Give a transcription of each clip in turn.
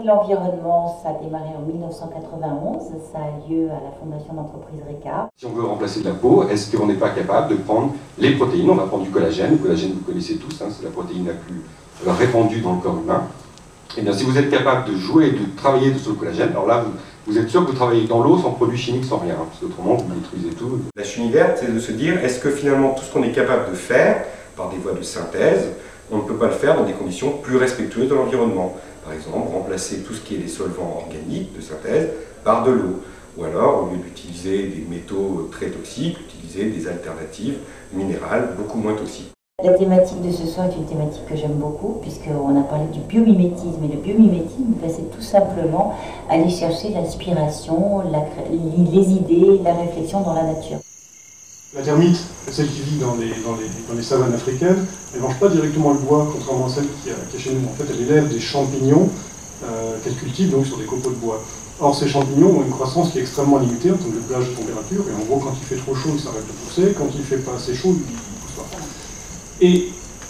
prix de l'environnement, ça a démarré en 1991, ça a lieu à la Fondation d'entreprise RECA. Si on veut remplacer de la peau, est-ce qu'on n'est pas capable de prendre les protéines? On va prendre du collagène. Le collagène, vous connaissez tous, hein, c'est la protéine la plus répandue dans le corps humain. Et bien, si vous êtes capable de jouer, de travailler sur le collagène, alors là, vous êtes sûr que vous travaillez dans l'eau sans produits chimiques, sans rien, hein, parce qu'autrement, vous détruisez tout. La chimie verte, c'est de se dire, est-ce que finalement, tout ce qu'on est capable de faire, par des voies de synthèse, on ne peut pas le faire dans des conditions plus respectueuses de l'environnement. Par exemple, remplacer tout ce qui est les solvants organiques de synthèse par de l'eau. Ou alors, au lieu d'utiliser des métaux très toxiques, utiliser des alternatives minérales beaucoup moins toxiques. La thématique de ce soir est une thématique que j'aime beaucoup, puisqu'on a parlé du biomimétisme. Et le biomimétisme, c'est tout simplement aller chercher l'inspiration, les idées, la réflexion dans la nature. La termite, celle qui vit dans les savanes africaines, elle ne mange pas directement le bois, contrairement à celle qui est chez nous. En fait, elle élève des champignons qu'elle cultive donc sur des copeaux de bois. Or, ces champignons ont une croissance qui est extrêmement limitée en termes de gage de température, et en gros, quand il fait trop chaud, ils s'arrêtent de pousser, quand il ne fait pas assez chaud, ils ne poussent pas. Et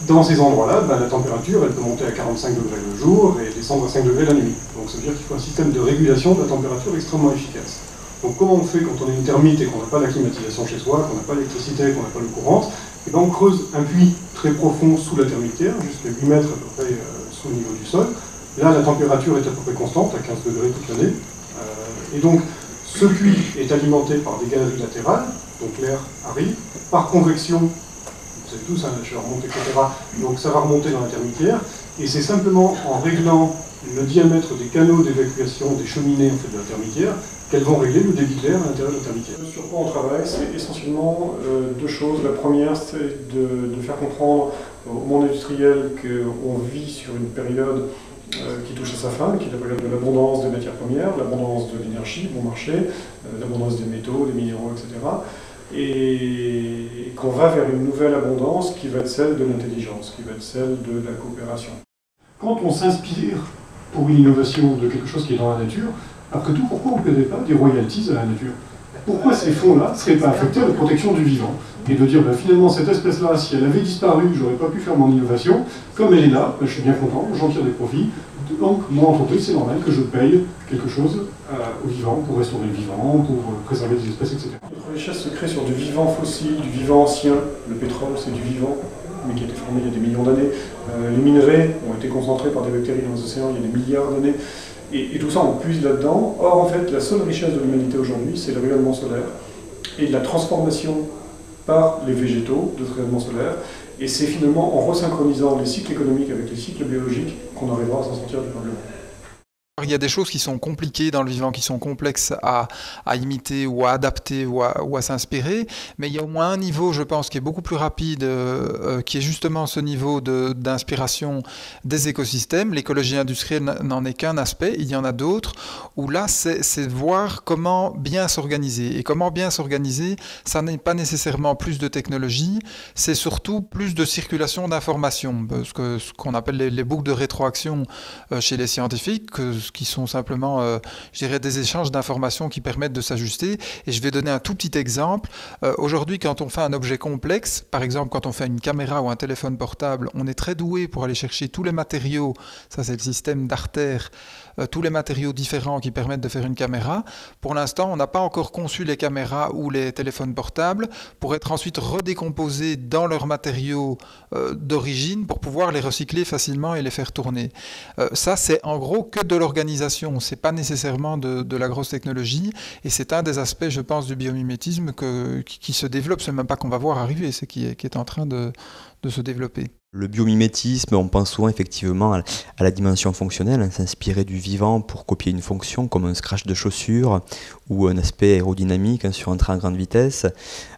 dans ces endroits-là, la température, elle peut monter à 45 degrés le jour et descendre à 5 degrés la nuit. Donc ça veut dire qu'il faut un système de régulation de la température extrêmement efficace. Donc comment on fait quand on est une termite et qu'on n'a pas la climatisation chez soi, qu'on n'a pas l'électricité, qu'on n'a pas l'eau courante? Et bien on creuse un puits très profond sous la termitière, jusqu'à 8 mètres à peu près sous le niveau du sol. Là, la température est à peu près constante, à 15 degrés toute l'année. Et donc, ce puits est alimenté par des galeries latérales, donc l'air arrive, par convection, vous savez tous, la chaleur monte, etc. Donc ça va remonter dans la termitière, et c'est simplement en réglant le diamètre des canaux d'évacuation des cheminées en fait, de la termitière qu'elles vont régler le débit de l'air à l'intérieur de la termitière. Sur quoi on travaille, c'est essentiellement deux choses. La première, c'est de faire comprendre au monde industriel qu'on vit sur une période qui touche à sa fin, qui est la période de l'abondance des matières premières, l'abondance de l'énergie, bon marché, l'abondance des métaux, des minéraux, etc. Et qu'on va vers une nouvelle abondance qui va être celle de l'intelligence, qui va être celle de la coopération. Quand on s'inspire pour une innovation de quelque chose qui est dans la nature, après tout, pourquoi on ne paierait pas des royalties à la nature? Pourquoi ces fonds-là ne seraient pas affectés à la protection du vivant? Et de dire, finalement, cette espèce-là, si elle avait disparu, j'aurais pas pu faire mon innovation, comme elle est là, je suis bien content, j'en tire des profits, donc, moi, entreprise, c'est normal que je paye quelque chose au vivant, pour restaurer le vivant, pour préserver des espèces, etc. Notre richesse se crée sur du vivant fossile, du vivant ancien. Le pétrole, c'est du vivant, mais qui a été formé il y a des millions d'années. Les minerais ont été concentrés par des bactéries dans les océans il y a des milliards d'années. Et tout ça, on puise là-dedans. Or, en fait, la seule richesse de l'humanité aujourd'hui, c'est le rayonnement solaire et la transformation par les végétaux de ce rayonnement solaire. Et c'est finalement en resynchronisant les cycles économiques avec les cycles biologiques qu'on arrivera à s'en sortir durablement. Il y a des choses qui sont compliquées dans le vivant, qui sont complexes à imiter ou à adapter ou à s'inspirer, mais il y a au moins un niveau, je pense, qui est beaucoup plus rapide, qui est justement ce niveau d'inspiration des écosystèmes. L'écologie industrielle n'en est qu'un aspect, il y en a d'autres, où là, c'est voir comment bien s'organiser. Et comment bien s'organiser, ça n'est pas nécessairement plus de technologie, c'est surtout plus de circulation d'informations, parce que ce qu'on appelle les boucles de rétroaction chez les scientifiques, qui sont simplement, je dirais, des échanges d'informations qui permettent de s'ajuster. Et je vais donner un tout petit exemple. Aujourd'hui, quand on fait un objet complexe, par exemple, quand on fait une caméra ou un téléphone portable, on est très doué pour aller chercher tous les matériaux, ça c'est le système d'Arter, tous les matériaux différents qui permettent de faire une caméra. Pour l'instant, on n'a pas encore conçu les caméras ou les téléphones portables pour être ensuite redécomposés dans leurs matériaux d'origine pour pouvoir les recycler facilement et les faire tourner. Ça, c'est en gros que de l'organisation, c'est pas nécessairement de la grosse technologie, et c'est un des aspects, je pense, du biomimétisme qui se développe, c'est même pas qu'on va voir arriver, c'est qui est en train de se développer. Le biomimétisme, on pense souvent effectivement à la dimension fonctionnelle, s'inspirer du vivant pour copier une fonction comme un scratch de chaussure ou un aspect aérodynamique sur un train à grande vitesse.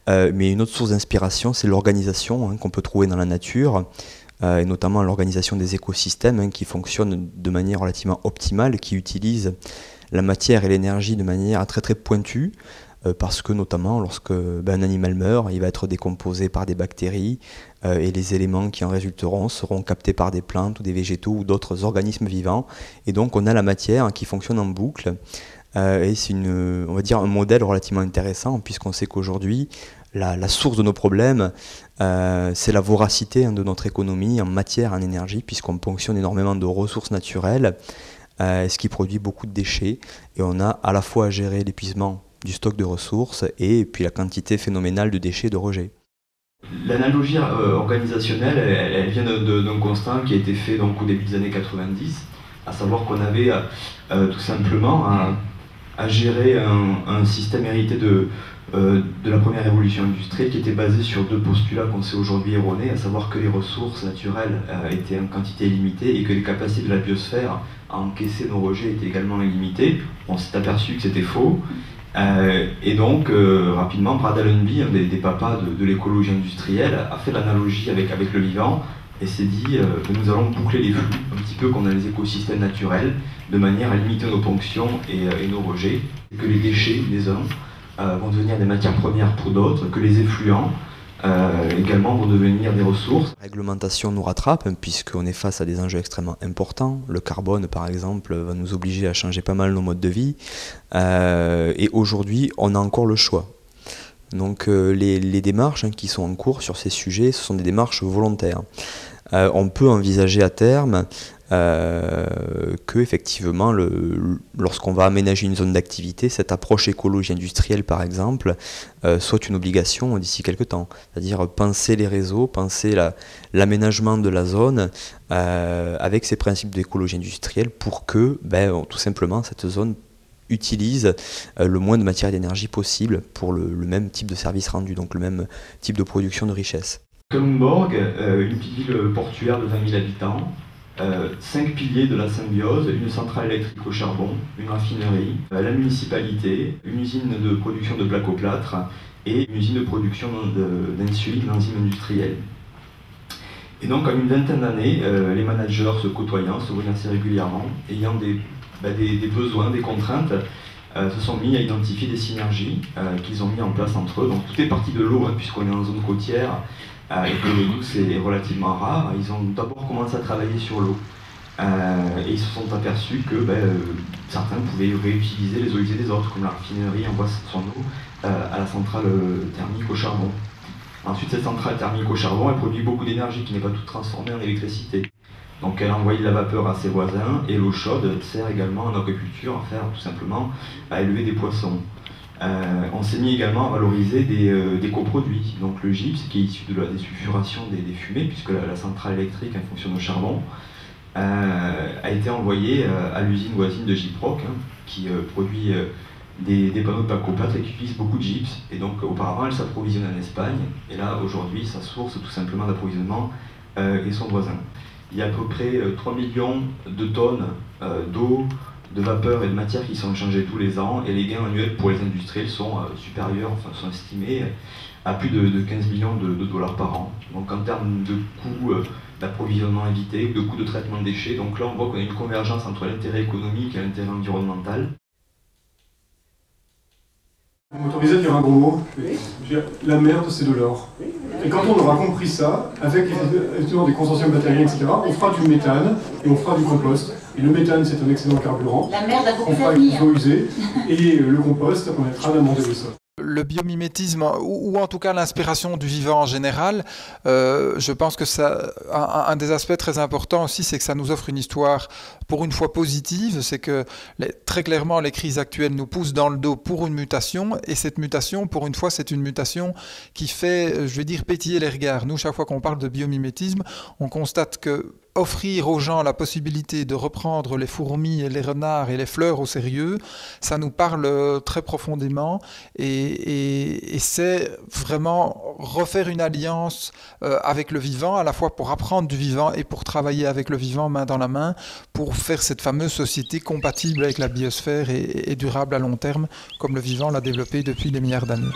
Mais une autre source d'inspiration, c'est l'organisation qu'on peut trouver dans la nature, et notamment l'organisation des écosystèmes qui fonctionnent de manière relativement optimale, qui utilisent la matière et l'énergie de manière très très pointue. Parce que notamment lorsque un animal meurt, il va être décomposé par des bactéries et les éléments qui en résulteront seront captés par des plantes ou des végétaux ou d'autres organismes vivants. Et donc on a la matière qui fonctionne en boucle et c'est on va dire un modèle relativement intéressant puisqu'on sait qu'aujourd'hui la source de nos problèmes c'est la voracité de notre économie en matière, en énergie, puisqu'on ponctionne énormément de ressources naturelles ce qui produit beaucoup de déchets. Et on a à la fois à gérer l'épuisement du stock de ressources et puis la quantité phénoménale de déchets et de rejets. L'analogie organisationnelle, elle vient d'un constat qui a été fait donc, au début des années 90, à savoir qu'on avait tout simplement à gérer un système hérité de la première révolution industrielle qui était basé sur deux postulats qu'on sait aujourd'hui erronés, à savoir que les ressources naturelles étaient en quantité limitée et que les capacités de la biosphère à encaisser nos rejets étaient également illimitées. On s'est aperçu que c'était faux. Et donc, rapidement, Brad Allenby, un des papas de l'écologie industrielle, a fait l'analogie avec le vivant et s'est dit que nous allons boucler les flux, un petit peu comme dans les écosystèmes naturels, de manière à limiter nos ponctions et nos rejets, et que les déchets, les uns, vont devenir des matières premières pour d'autres, que les effluents également vont devenir des ressources. La réglementation nous rattrape puisqu'on est face à des enjeux extrêmement importants. Le carbone, par exemple, va nous obliger à changer pas mal nos modes de vie. Et aujourd'hui, on a encore le choix. Donc les démarches qui sont en cours sur ces sujets, ce sont des démarches volontaires. On peut envisager à terme que effectivement, lorsqu'on va aménager une zone d'activité, cette approche écologie industrielle par exemple, soit une obligation d'ici quelques temps. C'est-à-dire penser les réseaux, penser l'aménagement de la zone avec ces principes d'écologie industrielle pour que tout simplement cette zone utilise le moins de matière et d'énergie possible pour le même type de service rendu, donc le même type de production de richesse. Kalundborg, une petite ville portuaire de 20 000 habitants, 5 piliers de la symbiose, une centrale électrique au charbon, une raffinerie, la municipalité, une usine de production de plaques au plâtre et une usine de production d'insuline, d'enzymes industrielles. Et donc en une vingtaine d'années, les managers se côtoyant, se voyant assez régulièrement, ayant des besoins, des contraintes, se sont mis à identifier des synergies qu'ils ont mis en place entre eux. Donc tout est parti de l'eau, puisqu'on est en zone côtière, et que l'eau douce est relativement rare. Ils ont d'abord commencé à travailler sur l'eau. Et ils se sont aperçus que certains pouvaient réutiliser les eaux usées des autres, comme la raffinerie envoie son eau à la centrale thermique au charbon. Ensuite, cette centrale thermique au charbon, elle produit beaucoup d'énergie qui n'est pas toute transformée en électricité. Donc elle envoie de la vapeur à ses voisins et l'eau chaude sert également en aquaculture à faire tout simplement à élever des poissons. On s'est mis également à valoriser des coproduits, donc le gypse qui est issu de la désulfuration des fumées, puisque la centrale électrique fonctionne au charbon, a été envoyé à l'usine voisine de Gyproc, qui produit des panneaux de plaques au plâtre et qui utilise beaucoup de gypse. Et donc auparavant elle s'approvisionnait en Espagne, et là aujourd'hui sa source tout simplement d'approvisionnement est son voisin. Il y a à peu près 3 millions de tonnes d'eau, de vapeur et de matière qui sont échangées tous les ans, et les gains annuels pour les industriels sont supérieurs, sont estimés à plus de 15 millions de dollars par an. Donc en termes de coûts d'approvisionnement évité, de coûts de traitement de déchets, donc là on voit qu'on a une convergence entre l'intérêt économique et l'intérêt environnemental. Vous m'autorisez à dire un gros mot? La merde, c'est de l'or. Et quand on aura compris ça, avec effectivement des consortiums matériels, etc., on fera du méthane et on fera du compost. Et le méthane, c'est un excellent carburant. La merde a beaucoup on fera avec des eaux usées. Et le compost, on mettra à amender le sol. Le biomimétisme, ou en tout cas l'inspiration du vivant en général, je pense que ça, un des aspects très importants aussi, c'est que ça nous offre une histoire pour une fois positive. C'est que très clairement les crises actuelles nous poussent dans le dos pour une mutation, et cette mutation, pour une fois, c'est une mutation qui fait, je vais dire, pétiller les regards. Nous, chaque fois qu'on parle de biomimétisme, on constate que offrir aux gens la possibilité de reprendre les fourmis et les renards et les fleurs au sérieux, ça nous parle très profondément, et c'est vraiment refaire une alliance avec le vivant, à la fois pour apprendre du vivant et pour travailler avec le vivant main dans la main, pour faire cette fameuse société compatible avec la biosphère et durable à long terme, comme le vivant l'a développé depuis des milliards d'années.